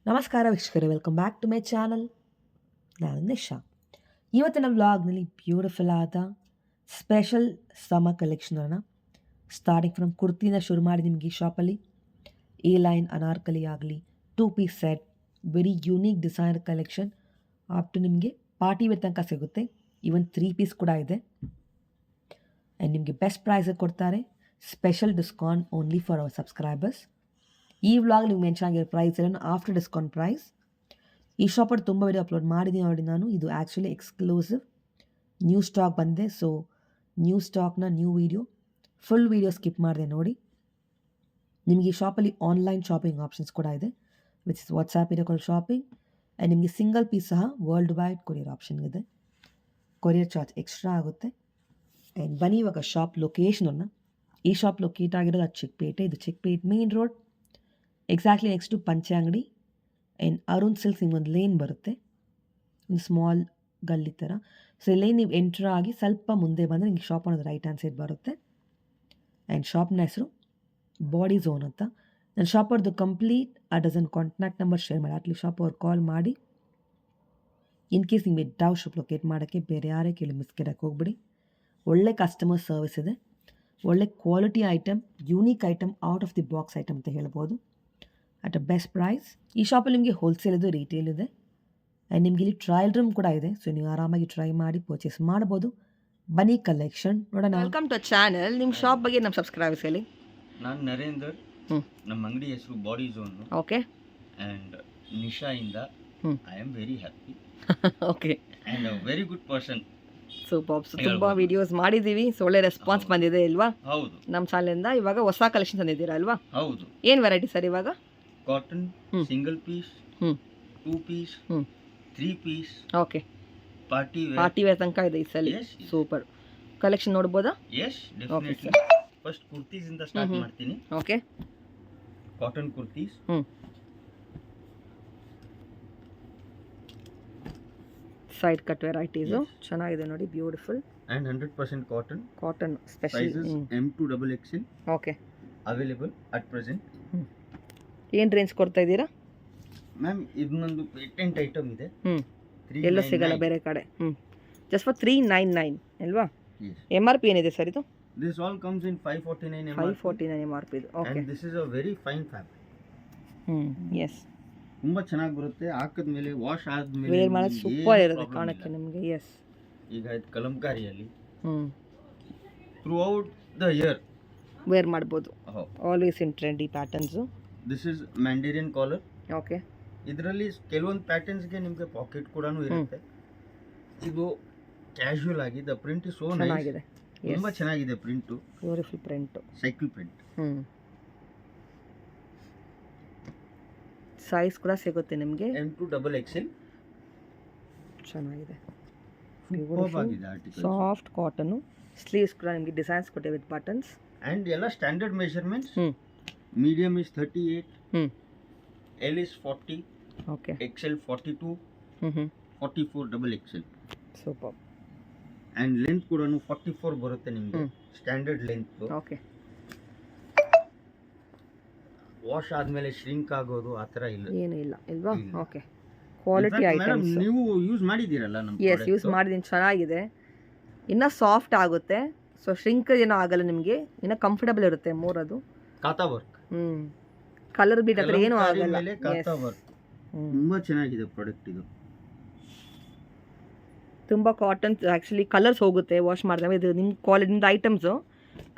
ನಮಸ್ಕಾರ ವೀಕ್ಷಕರೇ, welcome back to my channel. ನಾನು ನಿಶಾ. ಇವತ್ತಿನ ವ್ಲಾಗ್ನಲ್ಲಿ ಬ್ಯೂಟಿಫುಲ್ ಆದ ಸ್ಪೆಷಲ್ ಸಮರ್ ಕಲೆಕ್ಷನನ್ನು ಸ್ಟಾರ್ಟಿಂಗ್ ಫ್ರಮ್ ಕುರ್ತಿನ ಶುರು ಮಾಡಿ ನಿಮಗೆ ಈ ಶಾಪಲ್ಲಿ ಎ ಲೈನ್ ಅನಾರ್ಕಲಿ ಆಗಲಿ, 2 piece set, very unique designer collection up to ನಿಮಗೆ ಪಾರ್ಟಿ ವೇರ್ ತನಕ ಸಿಗುತ್ತೆ. ಈವನ್ 3 ಪೀಸ್ ಕೂಡ ಇದೆ. ಆ್ಯಂಡ್ ನಿಮಗೆ ಬೆಸ್ಟ್ ಪ್ರೈಸಿಗೆ ಕೊಡ್ತಾರೆ. Special discount only for our subscribers. ಈ ವ್ಲಾಗ್ ನೀವು ಮೆನ್ಷನ್ ಆಗಿರೋ ಪ್ರೈಸ್ ಎಲ್ಲ ಆಫ್ಟರ್ ಡಿಸ್ಕೌಂಟ್ ಪ್ರೈಸ್. ಈ ಶಾಪಲ್ಲಿ ತುಂಬ ವಿಡಿಯೋ ಅಪ್ಲೋಡ್ ಮಾಡಿದ್ದೀನಿ ನೋಡಿ ನಾನು. ಇದು ಆ್ಯಕ್ಚುಲಿ ಎಕ್ಸ್ಕ್ಲೂಸಿವ್ ನ್ಯೂ ಸ್ಟಾಕ್ ಬಂದಿದೆ. ಸೊ ನ್ಯೂ ಸ್ಟಾಕ್ನ new video, full video skip ಮಾಡಿದೆ ನೋಡಿ. ನಿಮಗೆ ಈ ಶಾಪಲ್ಲಿ ಆನ್ಲೈನ್ ಶಾಪಿಂಗ್ ಆಪ್ಷನ್ಸ್ ಕೂಡ ಇದೆ, which is WhatsApp video call shopping. And ನಿಮಗೆ ಸಿಂಗಲ್ ಪೀಸ್ ಸಹ ವರ್ಲ್ಡ್ ವೈಡ್ ಕೊರಿಯರ್ ಆಪ್ಷನ್ ಇದೆ. ಕೊರಿಯರ್ ಚಾರ್ಜ್ ಎಕ್ಸ್ಟ್ರಾ ಆಗುತ್ತೆ. ಆ್ಯಂಡ್ ಬನ್ನಿ ಇವಾಗ ಶಾಪ್ ಲೊಕೇಶನನ್ನು. ಈ ಶಾಪ್ ಲೊಕೇಟ್ ಆಗಿರೋದು ಚಿಕ್ಕಪೇಟೆ. ಇದು Chickpet main road, exactly next to ಪಂಚೆ ಅಂಗಡಿ. ಆ್ಯಂಡ್ ಅರುಣ್ ಸಿಲ್ಕ್ಸ್ ನಿಮ್ಗೊಂದು ಲೇನ್ ಬರುತ್ತೆ, ಒಂದು ಸ್ಮಾಲ್ ಗಲ್ಲಿ ಥರ. ಸೊ ಇಲ್ಲಿ ನೀವು ಎಂಟ್ರ್ ಆಗಿ ಸ್ವಲ್ಪ ಮುಂದೆ ಬಂದರೆ ನಿಮಗೆ ಶಾಪ್ ಅನ್ನೋದು ರೈಟ್ ಹ್ಯಾಂಡ್ ಸೈಡ್ ಬರುತ್ತೆ. ಆ್ಯಂಡ್ ಶಾಪ್ನ ಹೆಸರು ಬಾಡಿ ಝೋನ್ ಅಂತ. ನಾನು ಶಾಪ್ ಅವ್ರದ್ದು complete dozen contact number share ಮಾಡಿ. ಅಟ್ಲಿ ಶಾಪ್ ಅವ್ರು ಕಾಲ್ ಮಾಡಿ, ಇನ್ ಕೇಸ್ ನಿಮಗೆ ಡೌಟ್ ಶಾಪ್ ಲೊಕೇಟ್ ಮಾಡೋಕ್ಕೆ ಬೇರೆ ಯಾರೇ ಕೇಳಿ ಮಿಸ್ಕೆಡಕ್ಕೆ ಹೋಗ್ಬಿಡಿ. ಒಳ್ಳೆ ಕಸ್ಟಮರ್ ಸರ್ವಿಸ್ ಇದೆ, ಒಳ್ಳೆ quality item, unique item, out of the box item ಅಂತ ಹೇಳ್ಬೋದು, ಅಟ್ ಅ ಬೆಸ್ಟ್ ಪ್ರೈಸ್. ಈ ಶಾಪಲ್ಲಿ ನಿಮಗೆ ಹೋಲ್ಸೇಲ್ ಇದೆ, ರಿಟೇಲ್ ಇದೆ. ಆ್ಯಂಡ್ ನಿಮಗೆ ಇಲ್ಲಿ ಟ್ರಯಲ್ ರೂಮ್ ಕೂಡ ಇದೆ. ಸೊ ನೀವು ಆರಾಮಾಗಿ ಟ್ರೈ ಮಾಡಿ ಪರ್ಚೇಸ್ ಮಾಡ್ಬೋದು. ಬನ್ನಿ ಕಲೆಕ್ಷನ್ ನೋಡೋಣ. Welcome to channel. ನಿಮ್ಮ ಶಾಪ್ ಬಗ್ಗೆ ನಮ್ಮ ಸಬ್ಸ್ಕ್ರೈಬರ್ಸ್ ಹೇಳಿ. ನಾನು ನರೇಂದರ್. ನಮ್ಮ ಅಂಗಡಿ ಹೆಸರು ಬಾಡಿ ಝೋನ್. ಓಕೆ. ಆ್ಯಂಡ್ ನಿಶಾಯಿಂದ I am very happy. Okay. And a very good person. Super. ತುಂಬ ವಿಡಿಯೋಸ್ ಮಾಡಿದ್ದೀವಿ, ಸೊ ಒಳ್ಳೆ ರೆಸ್ಪಾನ್ಸ್ ಬಂದಿದೆ ಅಲ್ವಾ? ಹೌದು. ನಮ್ಮ ಚಾನಲಿಂದ ಇವಾಗ ಹೊಸ ಕಲೆಕ್ಷನ್ ತಂದಿದ್ದೀರಾ ಅಲ್ವಾ? ಹೌದು. ಏನು ವೆರೈಟಿ ಸರ್ ಇವಾಗ? Cotton, single piece, 2 piece, 3 piece. Okay. Party wear ತನಕ ಇದೆ ಈ ಸಲ. ಸೂಪರ್ ಕಲೆಕ್ಷನ್ ನೋಡ್ಬೋದಾ? Yes, definitely. ಫಸ್ಟ್ ಕುರ್ತೀಸ್ ಇಂದ ಸ್ಟಾರ್ಟ್ ಮಾಡ್ತೀನಿ. Okay. Cotton kurtis. Side cut varieties ಚೆನ್ನಾಗಿದೆ ನೋಡಿ, beautiful. And 100% cotton. Cotton special. M to XXL. Okay. Available at present. ಏನು ರೇಂಜ್ ಕೊಡ್ತಾ ಇದ್ದೀರಾ ಮ್ಯಾಮ್? ಇದನ್ನೊಂದು ಪೇಟೆಂಟ್ ಐಟಮ್ ಇದೆ, ಎಲ್ಲೂ ಸಿಗಲ್ಲ ಬೇರೆ ಕಡೆ. ಜಸ್ಟ್ ಫಾರ್ 399 ಅಲ್ವಾ? MRP ಏನಿದೆ ಸರ್ ಇದು? This all comes in 549 MRP. 549 MRP ಇದು. Okay. And this is a very fine fabric. Yes. ತುಂಬಾ ಚೆನ್ನಾಗಿ ಬರುತ್ತೆ. ಹಾಕಿದ ಮೇಲೆ ವಾಶ್ ಆದ್ಮೇಲೆ ವೇರ್ ಮಾಡೋದು ಸೂಪರ್ ಇರುತ್ತೆ ಕಾಣಕ್ಕೆ ನಿಮಗೆ. ಎಸ್. ಈಗ ಇದು ಕಲಂಕಾರಿಯಲ್ಲಿ throughout the year wear ಮಾಡ್ಬೋದು. Always in trendy patterns. This is mandarin collar. Okay. ಇದರಲ್ಲಿ ಕೆಲವೊಂದು ಪ್ಯಾಟರ್ನ್ಸ್ಗೆ ನಿಮಗೆ ಪಾಕೆಟ್ ಕೂಡ ಇರುತ್ತೆ. ಇದು ಕ್ಯಾಶುಯಲ್ ಆಗಿದೆ. Print is so nice. ತುಂಬಾ ಚೆನ್ನಾಗಿದೆ print. Beautiful print, cycle print. Size ಕೂಡ ಸಿಗುತ್ತೆ ನಿಮಗೆ. M to XXL. ಚೆನ್ನಾಗಿದೆ, ಆರ್ಟಿಕಲ್. Soft cotton. ಸ್ಲೀವ್ಸ್ ಕೂಡ ನಿಮಗೆ ಡಿಸೈನ್ಸ್ ಕೊಟ್ಟಿವೆ ವಿತ್ ಬಟನ್ಸ್. ಆ್ಯಂಡ್ ಎಲ್ಲ standard measurements. Medium is 38, L is 40, okay. XL 42, 44 XXL. Super. And length ಕೂಡ 44 ಬರುತ್ತೆ ನಿಮಗೆ, ಸ್ಟ್ಯಾಂಡರ್ಡ್ ಲೆಂತ್. ಓಕೆ. ವಾಶ್ ಆದ್ಮೇಲೆ ಶ್ರಿಂಕ್ ಆಗೋದು ಆ ಥರ ಇಲ್ಲ, ಏನು ಇಲ್ಲ ಇಲ್ವಾ? ಓಕೆ. ಕ್ವಾಲಿಟಿ ಐಟಮ್ಸ್ ನೀವು ಯೂಸ್ ಮಾಡಿದ್ದೀರಲ್ಲ ನಮ್ಮ? ಎಸ್, ಯೂಸ್ ಮಾಡಿದ್ದೀನಿ, ಚೆನ್ನಾಗಿದೆ. ಇನ್ನೂ ಸಾಫ್ಟ್ ಆಗುತ್ತೆ, ಸೊ ಶ್ರಿಂಕ್ ಏನೋ ಆಗಲ್ಲ ನಿಮಗೆ, ಇನ್ನೂ ಕಂಫರ್ಟಬಲ್ ಇರುತ್ತೆ ಮೋರ್. ಅದು ಕಾತಾ ವರ್ಕ್. ಕಲರ್ ಬೀಟ್ ಹತ್ರ ಏನೂ ಆಗಲ್ಲ. ಕಾತಾ ವರ್ಕ್ ತುಂಬಾ ಚೆನ್ನಾಗಿದೆ ಪ್ರಾಡಕ್ಟ್ ಇದು. ತುಂಬ ಕಾಟನ್ ಆ್ಯಕ್ಚುಲಿ ಕಲರ್ಸ್ ಹೋಗುತ್ತೆ ವಾಶ್ ಮಾಡಿದಾಗ. ಇದು ನಿಮ್ಮ ಕ್ವಾಲಿಟಿ, ನಿಮ್ದು ಐಟಮ್ಸು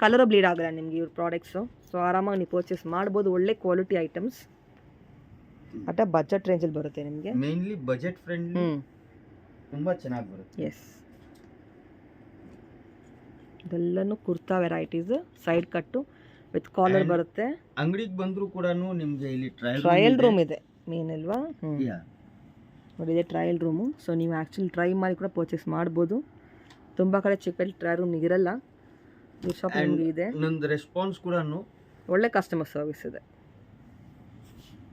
ಕಲರು ಬ್ಲೀಡ್ ಆಗಲ್ಲ ನಿಮಗೆ ಇವ್ರ ಪ್ರಾಡಕ್ಟ್ಸು. ಸೊ ಆರಾಮಾಗಿ ನೀವು ಪರ್ಚೇಸ್ ಮಾಡ್ಬೋದು. ಒಳ್ಳೆ ಕ್ವಾಲಿಟಿ ಐಟಮ್ಸ್ ಅಟ ಬಜೆಟ್ ರೇಂಜಲ್ಲಿ ಬರುತ್ತೆ ನಿಮಗೆ. ಮೇನ್ಲಿ ಬಜೆಟ್ ಫ್ರೆಂಡ್ಲಿ, ತುಂಬಾ ಚೆನ್ನಾಗಿ ಬರುತ್ತೆ. ಎಸ್. ಇದೆಲ್ಲನೂ ಕುರ್ತಾ ವೆರೈಟೀಸ್, ಸೈಡ್ ಕಟ್ಟು ವಿತ್ ಕಾಲರ್ ಬರುತ್ತೆ. ಅಂಗಡಿಗೆ ಬಂದರೂ ಕೂಡ ನಿಮಗೆ ಇಲ್ಲಿ ಟ್ರಯಲ್ ರೂಮ್ ಇದೆ ಮೇನ್ ಅಲ್ವಾ? ನೋಡಿ, ಇದೆ ಟ್ರಯಲ್ ರೂಮು. ಸೊ ನೀವು ಆ್ಯಕ್ಚುಲಿ ಟ್ರೈ ಮಾಡಿ ಕೂಡ ಪರ್ಚೇಸ್ ಮಾಡ್ಬೋದು. ತುಂಬ ಕಡೆ ಚಿಕ್ಕಲ್ಲಿ ಟ್ರಯಲ್ ರೂಮ್ ಇರಲ್ಲ, ಈ ಶಾಪ್ ನಿಮಗೆ ಇದೆ. ನಂದು ರೆಸ್ಪಾನ್ಸ್ ಕೂಡ ಒಳ್ಳೆ ಕಸ್ಟಮರ್ ಸರ್ವಿಸ್ ಇದೆ.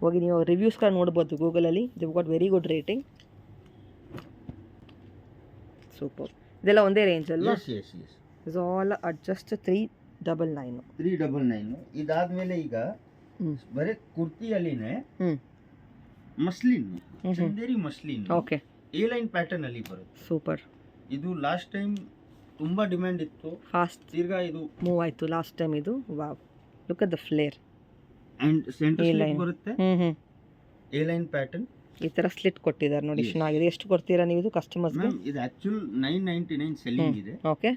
ಹೋಗಿ ನೀವು ರಿವ್ಯೂಸ್ ಕೂಡ ನೋಡ್ಬೋದು ಗೂಗಲಲ್ಲಿ. The got very good rating. Super. ಇದೆಲ್ಲ ಒಂದೇ ರೇಂಜ್ ಅಲ್ವಾ? Is all at just 399. 399. ಇದಾದ್ಮೇಲೆ ಈಗ ಬರೀ ಕುರ್ತಿಯಲ್ಲಿನೇ muslin, Chanderi muslin, okay, A line pattern ಅಲ್ಲಿ ಬರುತ್ತೆ. ಸೂಪರ್. ಇದು ಲಾಸ್ಟ್ ಟೈಮ್ ತುಂಬಾ ಡಿಮ್ಯಾಂಡ್ ಇತ್ತು, ಫಾಸ್ಟ್ ತಿರ್ಗಾ ಇದು ಮೂವ್ ಆಯಿತು ಲಾಸ್ಟ್ ಟೈಮ್ ಇದು. Wow, look at the flare. And centre slit A-line. ಬರುತ್ತೆ, ಹ್ಞೂ ಎ ಲೈನ್ ಪ್ಯಾಟರ್ನ್. ಈ ಥರ ಸ್ಲಿಟ್ ಕೊಟ್ಟಿದ್ದಾರೆ ನೋಡಿ, Yes. ಚೆನ್ನಾಗಿದೆ. ಎಷ್ಟು ಕೊಡ್ತೀರಾ ನೀವು ಇದು ಕಸ್ಟಮರ್ಸ್ಗೆ? ಮ್ಯಾಮ್ ಇದು ಆಕ್ಚುಲ್ 999 ಸೆಲ್ಲಿಂಗ್ ಇದೆ. ಓಕೆ,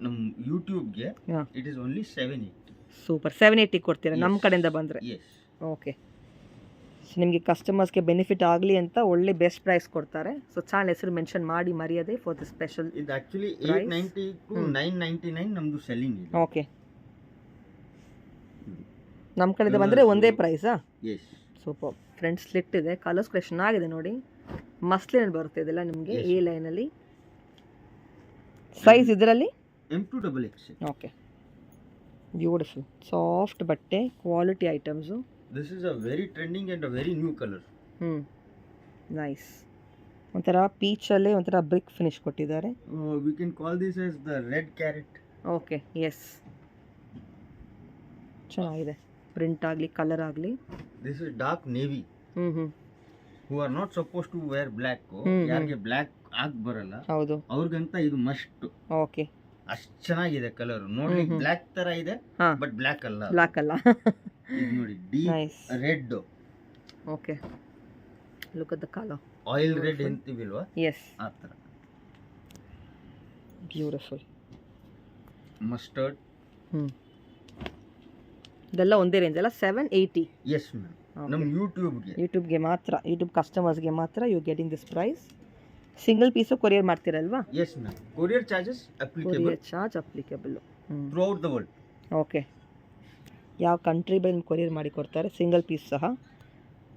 ನಮ್ಮ ಯೂಟ್ಯೂಬ್ಗೆ ಹಾ. It is only 780. ಸೂಪರ್. 780 ಕೊಡ್ತೀರಾ ನಮ್ಮ Yes. ಕಡೆಯಿಂದ ಬಂದರೆ? ಎಸ್. ಓಕೆ. ಸೊ ನಿಮಗೆ ಕಸ್ಟಮರ್ಸ್ಗೆ ಬೆನಿಫಿಟ್ ಆಗಲಿ ಅಂತ ಒಳ್ಳೆ ಬೆಸ್ಟ್ ಪ್ರೈಸ್ ಕೊಡ್ತಾರೆ. ಸೊ ಚಾನಲ್ ಹೆಸರು ಮೆನ್ಷನ್ ಮಾಡಿ ಮರ್ಯಾದೆ ಫಾರ್ ದ ಸ್ಪೆಷಲ್. ಇದು ಆಕ್ಚುಲಿ Price? 890 ಟು 999 ನಮ್ದು ಸೆಲ್ಲಿಂಗ್ ಇದೆ. ಓಕೆ, ನಮ್ಮ ಕಡೆಯಿಂದ ಬಂದರೆ ಒಂದೇ ಪ್ರೈಸಾ? ಎಸ್. ಸೂಪರ್. ಫ್ರಂಟ್ ಸ್ಲಿಟ್ ಇದೆ, ಕಲರ್ಸ್ ಕೂಡ ಚೆನ್ನಾಗಿದೆ ನೋಡಿ. ಮಸ್ಲಿನಲ್ಲಿ ಬರುತ್ತೆ ಇದೆಲ್ಲ ನಿಮಗೆ. Yes. ಎ ಲೈನಲ್ಲಿ ಸೈಜ್ ಇದರಲ್ಲಿ M2XX. ಓಕೆ, ಬ್ಯೂಟಿಫುಲ್ ಸಾಫ್ಟ್ ಬಟ್ಟೆ, quality items. This is a very trending and a very new color. Nice. ಒಂಥರ ಪೀಚಲ್ಲೇ ಒಂಥರ ಬ್ರಿಕ್ ಫಿನಿಶ್ ಕೊಟ್ಟಿದ್ದಾರೆ. We can call this as the red carrot. Okay, yes, ಚೆನ್ನಾಗಿದೆ. Print ಆಗಲಿ colour ಆಗಲಿ. This is dark navy. Who are not supposed to wear black. ಯಾರಿಗೆ black ಆಗ್ ಬರಲ್ಲ ಹೌದು, ಅವ್ರಿಗಂತ ಇದು ಮಸ್ಟ್. ಓಕೆ, ಅಷ್ಟು ಚೆನ್ನಾಗಿದೆ ಕಲರ್. ನೋಡ್ಲಿಕ್ಕೆ ಬ್ಲ್ಯಾಕ್ ತರ ಇದೆ, ಹಾ, ಬಟ್ ಬ್ಲ್ಯಾಕ್ ಅಲ್ಲ. ಬ್ಲ್ಯಾಕ್ ಅಲ್ಲ. ಇದು ನೋಡಿ deep nice. Red, okay, look at the colour. Oil red ಅಂತೀವಿಲ್ವಾ, ಎಸ್, ಆ ಥರ. ಬ್ಯೂಟಿಫುಲ್. ಮಸ್ಟರ್ಡ್. ಇದೆಲ್ಲ ಒಂದೇ ರೇಂಜ್ ಅಲ್ಲ? 780. ಎಸ್ ಮ್ಯಾಮ್, ನಮ್ಮ ಯೂಟ್ಯೂಬ್ಗೆ ಮಾತ್ರ, ಯೂಟ್ಯೂಬ್ ಕಸ್ಟಮರ್ಸ್ಗೆ ಮಾತ್ರ you getting this price. Single piece courier ಮಾಡ್ತೀರಲ್ವಾ? Yes ma'am. Courier charges applicable, courier charge applicable throughout the world. Okay, ಯಾವ ಕಂಟ್ರಿ ಬಂದು ಕೊರಿಯರ್ ಮಾಡಿ ಕೊಡ್ತಾರೆ, ಸಿಂಗಲ್ ಪೀಸ್ ಸಹ.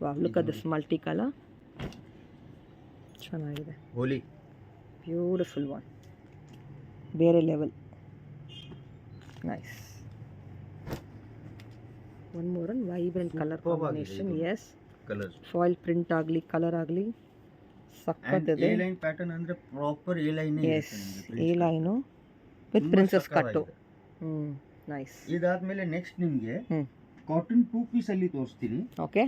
Wow, look at this multi colour, ಚೆನ್ನಾಗಿದೆ. ಹೋಲಿ, ಬ್ಯೂಟಿಫುಲ್ ಒನ್, ಬೇರೆ level. Nice. One more one vibrant colour combination. Yes, colours, foil print ಆಗಲಿ colour ಆಗಲಿ ಸಕ್ಕತ್ತಿದೆ. ಎ ಲೈನ್ ಪ್ಯಾಟರ್ನ್ ಅಂದ್ರೆ proper A line. Yes, A line with princess cut. Nice. ಇದಾದ್ಮೇಲೆ next ನಿಮಗೆ cotton 2 piece ಅಲ್ಲಿ ತೋರಿಸ್ತೀನಿ. Okay,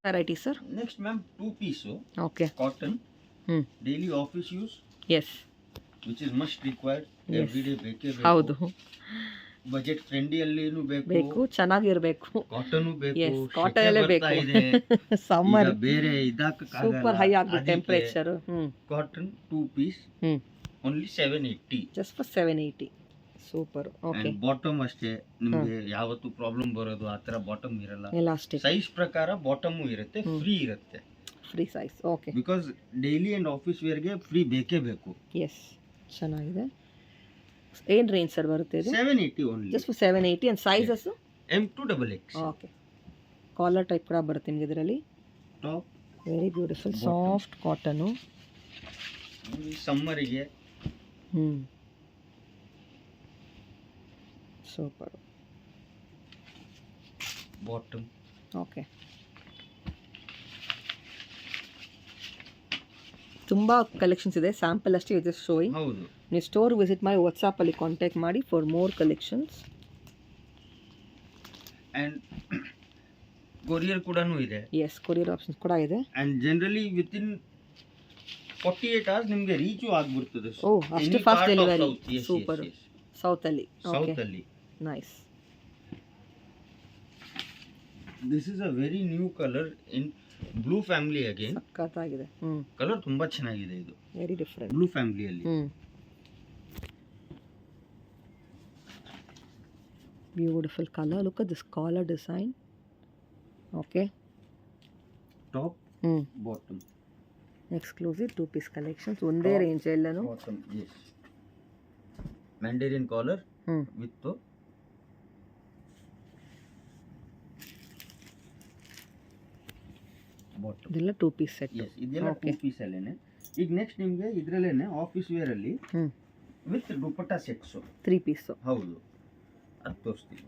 variety sir. Next ma'am 2 piece okay, cotton daily office use, yes, which is must required. Every day ಬೇಕೇ ಬೇಕು. ಹೌದು, budget friendly ಅಲ್ಲಿನೂ ಬೇಕು, ಚೆನ್ನಾಗಿರ್ಬೇಕು. ಕಾಟನ್ ಬೇಕು. ಎಸ್, ಕಾಟನ್ ಅಲ್ಲೇ ಬೇಕು. ಸಮ್ಮರ್ ಬೇರೆ ಇದಕ್ಕೆ ಸೂಪರ್ ಹೈ ಆಗುತ್ತೆ temperature. Cotton 2 piece only 780. Just for 780. Super. Okay, bottom ಅಷ್ಟೇ ನಿಮಗೆ ಯಾವತ್ತು ಪ್ರಾಬ್ಲಮ್ ಬರೋದು ಆ ತರ ಬಾಟಮ್ ಇರಲ್ಲ. ಎಲಾಸ್ಟಿಕ್ ಸೈಜ್ ಪ್ರಕಾರ ಬಾಟಮ್ ಇರುತ್ತೆ, ಫ್ರೀ ಇರುತ್ತೆ. Free size. Okay, because daily and office ವೇರ್ಗೆ ಫ್ರೀ ಬೇಕೇ ಬೇಕು. ಎಸ್, ಚೆನ್ನಾಗಿದೆ. ಏನು ರೇಂಜ್ ಸರ್ ಬರುತ್ತೆ ಇದು? 780 only. Just for 780. And sizes M2XX. Okay, collar type ಕೂಡ ಬರುತ್ತೆ ನಿಮಗೆ ಇದರಲ್ಲಿ. Top very beautiful soft cotton. ಸಮ್ಮರಿಗೆ ಸೂಪರ್. ಬಾಟಮ್. ಓಕೆ, ತುಂಬ ಕಲೆಕ್ಷನ್ಸ್ ಇದೆ, ಸ್ಯಾಂಪಲ್ ಅಷ್ಟೇ ಇದೆ ಶೋಯಿಂಗ್. ಹೌದು, ನೀವು ಸ್ಟೋರ್ ವಿಸಿಟ್ ಮಾಡಿ ವಾಟ್ಸಾಪಲ್ಲಿ ಕಾಂಟ್ಯಾಕ್ಟ್ ಮಾಡಿ for more collections. And courier ಕೂಡ ಇದೆ. ಎಸ್, ಕೊರಿಯರ್ ಆಪ್ಷನ್ಸ್ ಕೂಡ ಇದೆ. ಆ್ಯಂಡ್ ಜನರಲಿ ವಿತಿನ್ 48 hours ನಿಮಗೆ ರೀಚು ಆಗಿಬಿಡ್ತದೆ. ಓ, ಅಷ್ಟು ಫಾಸ್ಟ್ ಡೆಲಿವರಿ. ಸೂಪರ್. ಸೌತಲ್ಲಿ. ಸೌತಲ್ಲಿ. Nice. This is a very new colour in blue family again. ಸಕ್ಕತ್ತಾಗಿದೆ. ಕಲರ್ ತುಂಬಾ ಚೆನ್ನಾಗಿದೆ. ಇದು ವೆರಿ ಡಿಫರೆಂಟ್ ಬ್ಲೂ ಫ್ಯಾಮಿಲಿಯಲ್ಲಿ. Beautiful colour. Look at this collar design. Okay, top bottom exclusive 2 piece collections. ಒಂದೇ range ಎಲ್ಲನೂ. Bottom, S, ಮ್ಯಾಂಡೇರಿಯನ್ collar with bottom. ಇದೆಲ್ಲ 2 piece set. S, ಇದೆಲ್ಲ 2 piece ಅಲ್ಲೇನೆ. ಈಗ ನೆಕ್ಸ್ಟ್ ನಿಮಗೆ ಇದರಲ್ಲೇನೆ ಆಫೀಸ್ ವೇರ್ ಅಲ್ಲಿ ವಿತ್ ದುಪಟ್ಟಾ ಸೆಟ್ಸ್ 3 ಪೀಸ್. ಹೌದು, ಅದು ತೋರಿಸ್ತೀವಿ.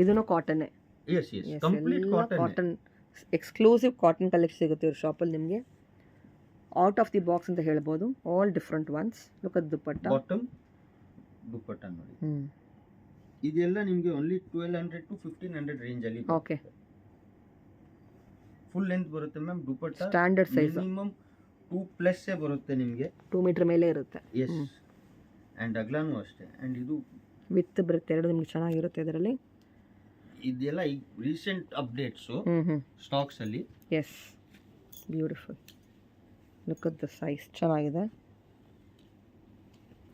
ಇದನ್ನು cotton. Yes, yes, complete cotton. Exclusive cotton collection ಸಿಗುತ್ತೆ ಇವ್ರ ಶಾಪಲ್ಲಿ ನಿಮಗೆ. ಔಟ್ ಆಫ್ ದಿ ಬಾಕ್ಸ್ ಅಂತ ಹೇಳ್ಬೋದು. All different once. Look at dupatta. Bottom dupatta ನೋಡಿ. ಇದೆಲ್ಲ ನಿಮಗೆ ಓನ್ಲಿ 1200 to 1500 ರೇಂಜ್ ಅಲ್ಲಿ. ಓಕೆ, ಫುಲ್ ಲೆಂತ್ ಬರುತ್ತೆ ma'am dupatta standard size minimum 2+ ಬರುತ್ತೆ ನಿಮಗೆ 2 ಮೀಟರ್ ಮೇಲೆ ಇರುತ್ತೆ. ಎಸ್ ಆ್ಯಂಡ್ ಅಗ್ಲಾನು ಅಷ್ಟೇ. ಆ್ಯಂಡ್ ಇದು ವಿತ್ ಬರುತ್ತೆ, ಎರಡು ನಿಮ್ಗೆ ಚೆನ್ನಾಗಿರುತ್ತೆ ಇದರಲ್ಲಿ. ಇದೆಲ್ಲ ಈಗ ರೀಸೆಂಟ್ ಅಪ್ಡೇಟ್ಸು ಸ್ಟಾಕ್ಸಲ್ಲಿ. Yes, beautiful. Look at the size, ಚೆನ್ನಾಗಿದೆ.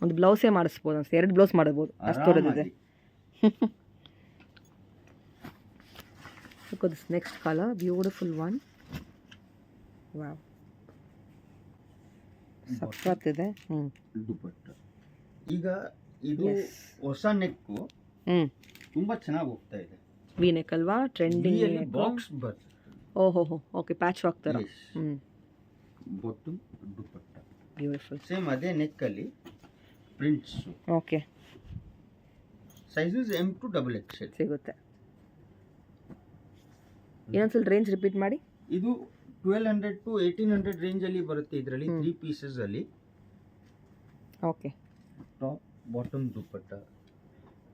ಒಂದು ಬ್ಲೌಸೇ ಮಾಡಿಸ್ಬೋದು ಅನ್ಸುತ್ತೆ, 2 ಬ್ಲೌಸ್ ಮಾಡ್ಬೋದು ಅಷ್ಟು ದೊಡ್ಡದಿದೆ. Look at this next colour, beautiful one. Wow, ಸಖತ್ತಿದೆ. ದುಪಟ್ಟ ಈಗ ಇದು ಹೊಸ ನೆಕ್ಕು ತುಂಬಾ ಚೆನ್ನಾಗಿ ಹೋಗ್ತಾ ಇದೆ. ವಿ ನೆಕ್ ಅಲ್ವಾ, ಟ್ರೆಂಡಿಂಗ್ ಬಾಕ್ಸ್ ಬರುತ್ತೆ. ಓಹೋ, ಓಕೆ, ಪ್ಯಾಚ್ ವರ್ಕ್ ಥರ. Bottom dupatta beautiful. ಸೇಮ್ ಅದೇ ನೆಕ್ಕಲ್ಲಿ prints. Okay, sizes M to XXL ಸಿಗುತ್ತೆ. ಇನ್ನೊಂದ್ಸಲ ರೇಂಜ್ ರಿಪೀಟ್ ಮಾಡಿ. ಇದು 1200 to 1800 ರೇಂಜಲ್ಲಿ ಬರುತ್ತೆ. ಇದರಲ್ಲಿ 3 ಪೀಸಸ್ ಅಲ್ಲಿ. Okay, top bottom dupatta.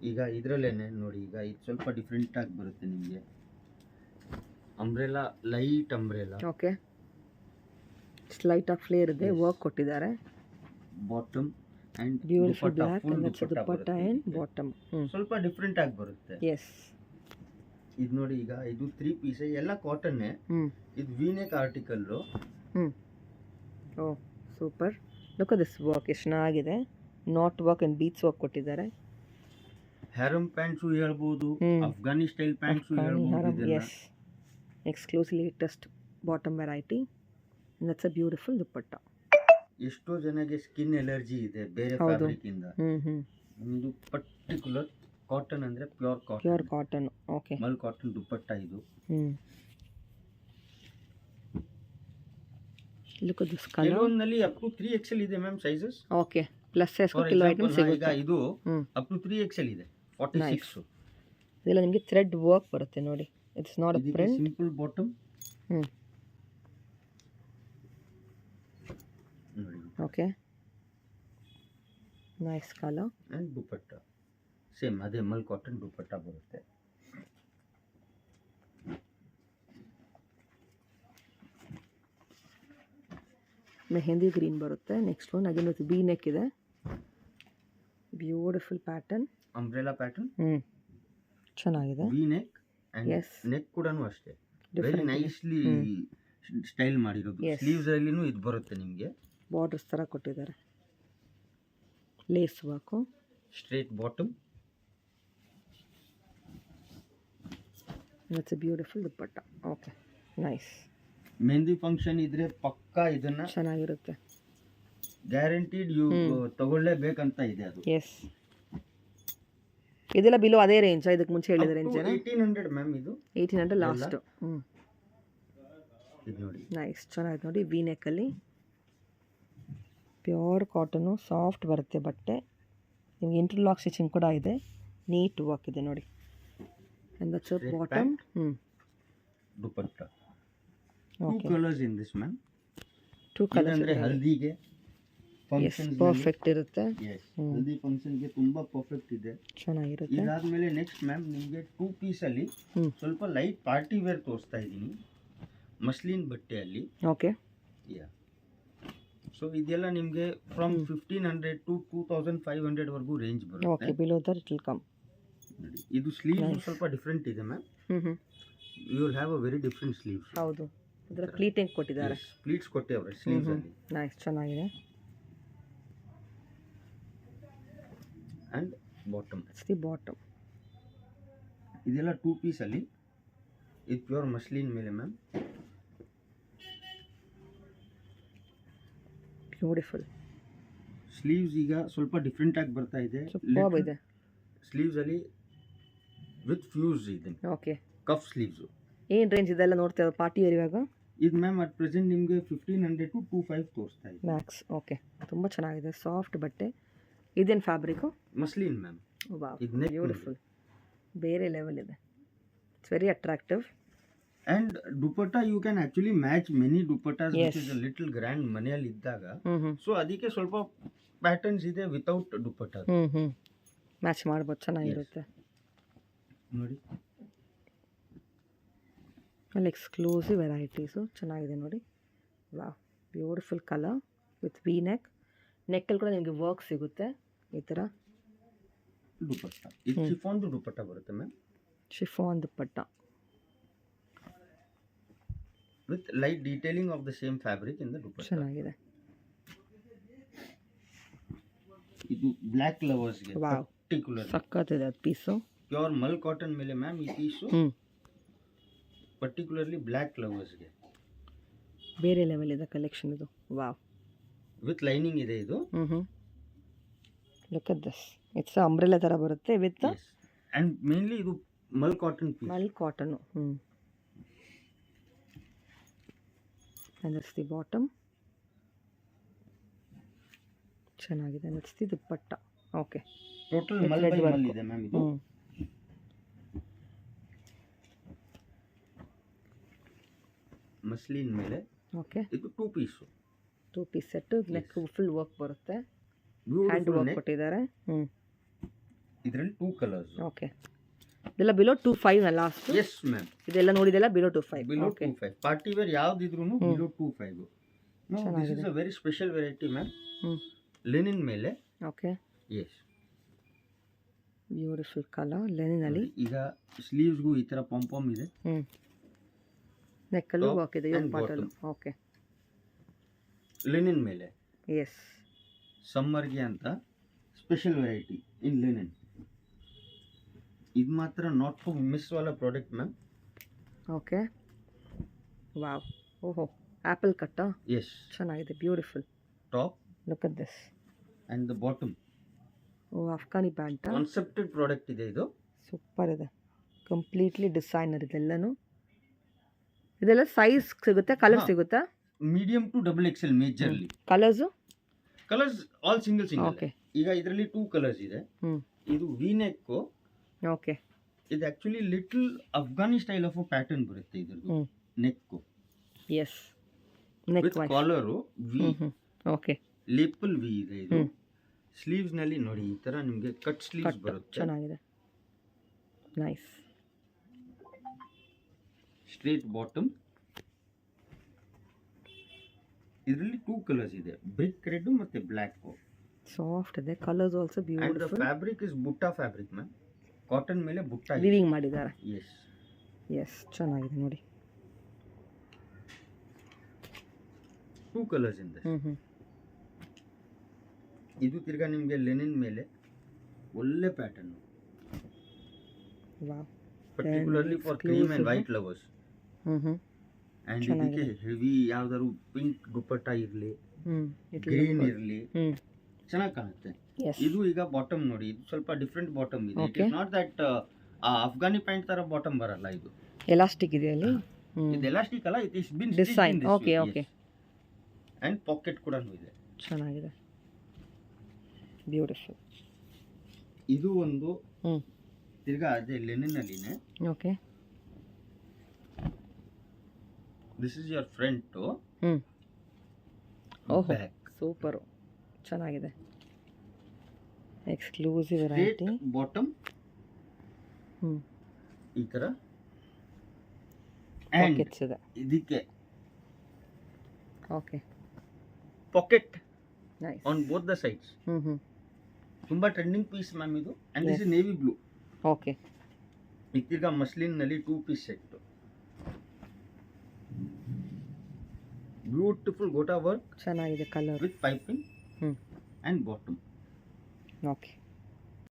ಈಗ ಇದರಲ್ಲೇನೆ ನೋಡಿ, ಈಗ ಇದು ಸ್ವಲ್ಪ ಡಿಫ್ರೆಂಟ್ ಆಗಿ ಬರುತ್ತೆ ನಿಮಗೆ. Umbrella, light umbrella. Okay, slight of flare ಇದೆ, ವರ್ಕ್ ಕೊಟ್ಟಿದ್ದಾರೆ. Bottom and beautiful black and dupatta and bottom ಸ್ವಲ್ಪ ಡಿಫ್ರೆಂಟ್ ಆಗಿ ಬರುತ್ತೆ. ಎಸ್, ಇದು ನೋಡಿ, ಈಗ ಇದು 3 ಪೀಸ್ ಎಲ್ಲ ಕಾಟನ್ನೇ. ಇದು V neck article. Oh super. Look at this work, ಎಷ್ಟು ಚೆನ್ನಾಗಿದೆ. Knot work and beads work ಕೊಟ್ಟಿದ್ದಾರೆ. ಹ್ಯಾರಮ್ ಪ್ಯಾಂಟ್ಸು ಹೇಳ್ಬೋದು, ಅಫ್ಘಾನಿ ಸ್ಟೈಲ್ ಪ್ಯಾಂಟ್ಸು ಹೇಳ್ಬೋದು. Yes, exclusively latest bottom variety. That's a beautiful dupatta. ಎಷ್ಟೋ ಜನಕ್ಕೆ ಸ್ಕಿನ್ ಎಲರ್ಜಿ ಇದೆ ಬೇರೆ ಫ್ಯಾಬ್ರಿಕ್ ಇಂದ. ಒಂದು ಪರ್ಟಿಕ್ಯುಲರ್ ಕಾಟನ್ ಅಂದ್ರೆ pure cotton. Okay, mul cotton dupatta ಇದು. Look at this colour. ಕೆಲವೊಂದಲ್ಲಿ ಅಪ್ ಟು 3XL ಇದೆ ma'am sizes. Okay, plus size kilo item ಸಿಗುತ್ತೆ. ಈಗ ಇದು ಅಪ್ ಟು 3XL ಇದೆ, 46. ಇದೆಲ್ಲ ನಿಮಗೆ ಥ್ರೆಡ್ ವರ್ಕ್ ಬರುತ್ತೆ ನೋಡಿ. It's not a print. Simple bottom. Okay, nice colour. And dupatta same ಅದೇ ಮಲ್ ಕಾಟನ್ ದುಪಟ್ಟ ಬರುತ್ತೆ. ಮೆಹಂದಿ ಗ್ರೀನ್ ಬರುತ್ತೆ. Next one again with V neck ಇದೆ. Beautiful pattern, umbrella pattern. ಚೆನ್ನಾಗಿದೆ. ವಿ ನೆಕ್ ಅಂಡ್ ನೆಕ್ ಕೂಡ ಅಷ್ಟೇ ವೆರಿ ನೈಸ್ಲಿ ಸ್ಟೈಲ್ ಮಾಡಿರೋದು. ಸ್ಲೀವ್ಸ್ ಅಲ್ಲಿನೂ ಇದು ಬರುತ್ತೆ ನಿಮಗೆ. ಬಾರ್ಡರ್ಸ್ ಥರ ಕೊಟ್ಟಿದ್ದಾರೆ, lace work. Straight bottom. It's a beautiful dupatta. Okay, nice. Mehndi function ಇದ್ರೆ ಪಕ್ಕಾ ಇದನ್ನ ಚೆನ್ನಾಗಿರುತ್ತೆ. ಗ್ಯಾರಂಟಿಡ್ ಯು ತಗೊಳ್ಳೇಬೇಕಂತ ಇದೆ ಅದು. ಎಸ್, ಇದೆಲ್ಲ ಬಿಲೋ ಅದೇ ರೇಂಜ್, ಇದಕ್ಕೆ ಮುಂಚೆ ಹೇಳಿದ ರೇಂಜ್ 1800 ಮ್ಯಾಮ್. ಇದು 1800 ಲಾಸ್ಟ್. ಇದು ನೋಡಿ, ನೈಸ್, ಚೆನ್ನಾಗಿದೆ ನೋಡಿ. ವಿ ನೆಕ್ಕಲ್ಲಿ ಪ್ಯೂರ್ ಕಾಟನು, ಸಾಫ್ಟ್ ಬರುತ್ತೆ ಬಟ್ಟೆ. ನಿಮ್ಗೆ ಇಂಟರ್ಲಾಕ್ ಸ್ಟಿಚಿಂಗ್ ಕೂಡ ಇದೆ, ನೀಟ್ ವರ್ಕ್ ಇದೆ ನೋಡಿ. And that's bottom. Dupatta. 2 colours in this ma'am. 2 colours ಅಂದ್ರೆ ಹಲ್ದಿಗೆ ಫಂಕ್ಷನ್ ಪರ್ಫೆಕ್ಟ್ ಇರುತ್ತೆ. ಹಲ್ದಿ ಫಂಕ್ಷನ್ಗೆ ತುಂಬಾ ಪರ್ಫೆಕ್ಟ್ ಇದೆ, ಚೆನ್ನಾಗಿರುತ್ತೆ. ಇದಾದ್ಮೇಲೆ ನೆಕ್ಸ್ಟ್ ಮ್ಯಾಮ್ ನಿಮಗೆ 2 ಪೀಸ್ ಅಲ್ಲಿ ಸ್ವಲ್ಪ ಲೈಟ್ ಪಾರ್ಟಿ ವೇರ್ ತೋರಿಸ್ತಾ ಇದ್ದೀನಿ, ಮಸ್ಲಿನ್ ಬಟ್ಟೆಯಲ್ಲಿ. ಓಕೆ, ಸೊ ಇದೆಲ್ಲ ನಿಮಗೆ ಫ್ರಮ್ 1500 to 2500 ವರೆಗೂ ರೇಂಜ್ ಬರುತ್ತೆ. Okay, below that it will come. ಇದು ಸ್ಲೀವ್ ಸ್ವಲ್ಪ ಡಿಫ್ರೆಂಟ್ ಇದೆ ma'am. You will have a very different sleeves. ಹೌದು, ಇದರ ಪ್ಲೀಟಿಂಗ್ ಕೊಟ್ಟಿದ್ದಾರೆ. ಪ್ಲೀಟ್ಸ್ ಕೊಟ್ಟಿದ್ದಾರೆ ಸ್ಲೀವ್ಸ್ ಅಲ್ಲಿ. ನೈಸ್, ಚೆನ್ನಾಗಿದೆ. And bottom. It's the bottom. ಇದೆಲ್ಲ 2 ಪೀಸ್ ಅಲ್ಲಿ. ಇದು ಪ್ಯೂರ್ ಮಸ್ಲಿನ್ ಮೇಲೆ ಮ್ಯಾಮ್. ಬ್ಯೂಟಿಫುಲ್. ಸ್ಲೀವ್ಸ್ ಈಗ ಸ್ವಲ್ಪ ಡಿಫ್ರೆಂಟ್ ಆಗಿ ಬರ್ತಾ ಇದೆ. ಸೂಪರ್ ಇದೆ. ಸ್ಲೀವ್ಸ್ ಅಲ್ಲಿ ವಿತ್ ಫ್ಯೂಸ್ ಇದೆ. Okay, cuff sleeves. ಏನು ರೇಂಜ್ ಇದೆಲ್ಲ ನೋಡ್ತಾ ಇರೋದು ಪಾರ್ಟಿ ವೇರ್ ಇವಾಗ? ಇದು ಮ್ಯಾಮ್ ಅಟ್ ಪ್ರೆಸೆಂಟ್ ನಿಮಗೆ 1500 to 25 ತೋರಿಸ್ತಾ ಇದೆ ಮ್ಯಾಕ್ಸ್. ಓಕೆ, ತುಂಬ ಚೆನ್ನಾಗಿದೆ, ಸಾಫ್ಟ್ ಬಟ್ಟೆ. ಇದೇನು fabric? Muslin ma'am. Wow, beautiful, ಬೇರೆ ಲೆವೆಲ್ ಇದೆ. It's very attractive. And dupatta you can actually match many dupattas which is a little grand ಮನೆಯಲ್ಲಿ ಇದ್ದಾಗ. ಸೊ ಅದಕ್ಕೆ ಸ್ವಲ್ಪ ಪ್ಯಾಟರ್ನ್ಸ್ ಇದೆ ವಿತೌಟ್ ದುಪಟ್ಟ. ಮ್ಯಾಚ್ ಮಾಡ್ಬೋದು, ಚೆನ್ನಾಗಿರುತ್ತೆ ನೋಡಿ. ಅಲ್ಲಿ ಎಕ್ಸ್ಕ್ಲೂಸಿವ್ ವೆರೈಟೀಸು ಚೆನ್ನಾಗಿದೆ ನೋಡಿ. Wow, beautiful colour with V neck. ನೆಕ್ಕಲ್ಲಿ ಕೂಡ ನಿಮಗೆ ವರ್ಕ್ ಸಿಗುತ್ತೆ ಈ ಥರ. ದುಪಟ್ಟ ಇದು ಶಿಫಾನ್ದು ದುಪಟ್ಟ ಬರುತ್ತೆ ma'am. Chiffon dupatta with light detailing of the same fabric in the dupatta. ಚೆನ್ನಾಗಿದೆ. ಇದು ಬ್ಲ್ಯಾಕ್ ಲವರ್ಸ್ಗೆ ವಾವ್, ಪರ್ಟಿಕ್ಯುಲರ್ ಸಕ್ಕತ್ತಿದೆ ಅದು ಪೀಸು. ಪ್ಯೂರ್ ಮಲ್ ಕಾಟನ್ ಮೇಲೆ ಮ್ಯಾಮ್ ಈ ಪೀಸು ಪರ್ಟಿಕ್ಯುಲರ್ಲಿ ಬ್ಲ್ಯಾಕ್ ಲವರ್ಸ್ಗೆ ಬೇರೆ ಲೆವೆಲ್ ಇದೆ ಕಲೆಕ್ಷನ್ ಇದು. ವಾವ್, ವಿತ್ ಲೈನಿಂಗ್ ಇದೆ ಇದು. Look at this. It's umbrella ಥರ ಬರುತ್ತೆ ವಿತ್ ಅಂಡ್ ಮೇನ್ಲಿ ಇದು mul cotton piece. Mul cotton. And that's the bottom. ಚೆನ್ನಾಗಿದೆ. That's the dupatta. Okay, total mul by mul ಇದೆ ಮ್ಯಾಮ್ ಇದು. ಮಸ್ಲಿನ್ ಮೇಲೆ ಓಕೆ, ಇದು 2 piece. 2 piece set. Neck full work ಬರುತ್ತೆ, ಹ್ಯಾಂಡ್ ಬ್ಯೂಟಿಫುಲ್ ವರ್ಕ್ ನೆಕ್. ಕೊಟ್ಟಿದ್ದಾರೆ. ಇದರಲ್ಲಿ 2 ಕಲರ್ಸ್. ಓಕೆ, ಇದೆಲ್ಲ ಬಿಲೋ 25 ಲಾಸ್ಟ್. ಎಸ್ ಮ್ಯಾಮ್, ಇದೆಲ್ಲ ನೋಡಿದೆಲ್ಲ below 25. Below okay, 25. Party wear ಯಾವ್ದಿದ್ರು below 25. No, this is a very special variety ma'am. Linen ಮೇಲೆ. Okay, yes, beautiful colour linen ಅಲ್ಲಿ. ಈಗ ಸ್ಲೀವ್ಸ್ಗೂ ಈ ತರ ಪಂಪಮ್ ಇದೆ. ನೆಕ್ಕಲ್ಲೂ Top ವರ್ಕ್ ಇದೆ, and ಯೋಗ್ ಪಾಟಲ್ಲೂ. ಓಕೆ, ಲೆನಿನ್ ಮೇಲೆ ಎಸ್, ಸಮ್ಮರ್ಗೆ ಅಂತ ಸ್ಪೆಷಲ್ ವೆರೈಟಿ ಇನ್ ಲೆನಿನ್. ಇದು ಮಾತ್ರ ನಾಟ್ ಟು ಮಿಸ್ ವಾಲ ಪ್ರಾಡಕ್ಟ್ ಮ್ಯಾಮ್. ಓಕೆ, ವಾವ್, ಓಹೋ, ಆ್ಯಪಲ್ ಕಟ್ಟಾ. ಎಸ್, ಚೆನ್ನಾಗಿದೆ, beautiful. Top look at this. And the bottom. ಓ, ಅಫ್ಘಾನಿ ಪ್ಯಾಂಟ್. ಕಾನ್ಸೆಪ್ಟೆಡ್ ಪ್ರಾಡಕ್ಟ್ ಇದೆ ಇದು. ಸೂಪರ್ ಇದೆ, ಕಂಪ್ಲೀಟ್ಲಿ ಡಿಸೈನರ್ ಇದೆಲ್ಲನೂ. ಇದೆಲ್ಲ ಸೈಜ್ ಸಿಗುತ್ತೆ, ಕಲರ್ ಸಿಗುತ್ತಾ? Medium to double XL majorly. Colours colours all single single. Okay, ಈಗ ಇದರಲ್ಲಿ 2 ಕಲರ್ಸ್ ಇದೆ. ಇದು ವಿ ನೆಕ್. ಓಕೆ, ಇದು actually little Afghani style of pattern ಬರುತ್ತೆ ಇದ್ರದ್ದು. Neck yes, neck with collar V. Okay, lapel V ಇದೆ ಇದು. ಸ್ಲೀವ್ಸ್ ನಲ್ಲಿ ನೋಡಿ ಈ ತರ ನಿಮಗೆ ಕಟ್ ಸ್ಲೀವ್ಸ್ ಬರುತ್ತೆ. ಚೆನ್ನಾಗಿದೆ, ನೈಸ್. Straight bottom. ಇದರಲ್ಲಿ 2 ಕಲರ್ಸ್ ಇದೆ, ಬ್ರಿಕ್ ರೆಡ್ ಮತ್ತೆ ಬ್ಲ್ಯಾಕ್. ಸಾಫ್ಟ್ ಇದೆ, colours also and the beautiful. Fabric is ಬುಟ್ಟ ಫ್ಯಾಬ್ರಿಕ್ ಮ್ಯಾಮ್. ಕಾಟನ್ ಮೇಲೆ ಬುಟ್ಟ ಇದೆ. ವಿವಿಂಗ್ ಮಾಡಿದ್ದಾರೆ. ಎಸ್, ಎಸ್, ಚೆನ್ನಾಗಿದೆ ನೋಡಿ. 2 ಕಲರ್ಸ್ ಇನ್ ದಿಸ್. ಇದು ತಿರ್ಗಾ ನಿಮಗೆ ಲೆನಿನ್ ಮೇಲೆ ಒಳ್ಳೆ pattern. Wow, particularly for cream and white lovers. And ಇದಕ್ಕೆ ಹೆವಿ ಯಾವ್ದಾದ್ರು ಪಿಂಕ್ ದುಪಟ್ಟ ಇರಲಿ, ಗ್ರೀನ್ ಇರಲಿ, ಚೆನ್ನಾಗಿ ಕಾಣುತ್ತೆ. ಇದು ಈಗ ಬಾಟಮ್ ನೋಡಿ, ಇದು ಸ್ವಲ್ಪ ಡಿಫ್ರೆಂಟ್ ಬಾಟಮ್ ಇದೆ. It is not that Afghani pant ತರ ಬಾಟಮ್ ಬರಲ್ಲ. ಇದು ಎಲಾಸ್ಟಿಕ್ ಇದೆ ಅಲ್ಲಿ. ಇದು ಎಲಾಸ್ಟಿಕ್ ಅಲ್ಲ, it is been design. Okay, okay, and pocket ಕೂಡ ಇದೆ. ಚೆನ್ನಾಗಿದೆ, ಬ್ಯೂಟಿಫುಲ್. ಇದು ಒಂದು ತಿರ್ಗಾ ಅದೇ ಲೆನಿನ್ ಅಲ್ಲಿನೇ. Okay, this is your front. ಓಹೋ, ಬ್ಯಾಕ್ ಸೂಪರು, ಚೆನ್ನಾಗಿದೆ. Exclusive variety. ಬಾಟಮ್ ಈ ತರ. ಪಾಕೆಟ್ಸ್ ಇದೆ ಇದಕ್ಕೆ. Okay, pocket nice on both the sides. ತುಂಬಾ ಟ್ರೆಂಡಿಂಗ್ ಪೀಸ್ ಮ್ಯಾಮ್ ಇದು. And this is navy blue. Okay, ಈಗ ತಿರ್ಗಾ ಮಸ್ಲಿನ್ ನಲ್ಲಿ 2 piece set. Beautiful gota work ಚೆನ್ನಾಗಿದೆ colour with piping and bottom. Okay.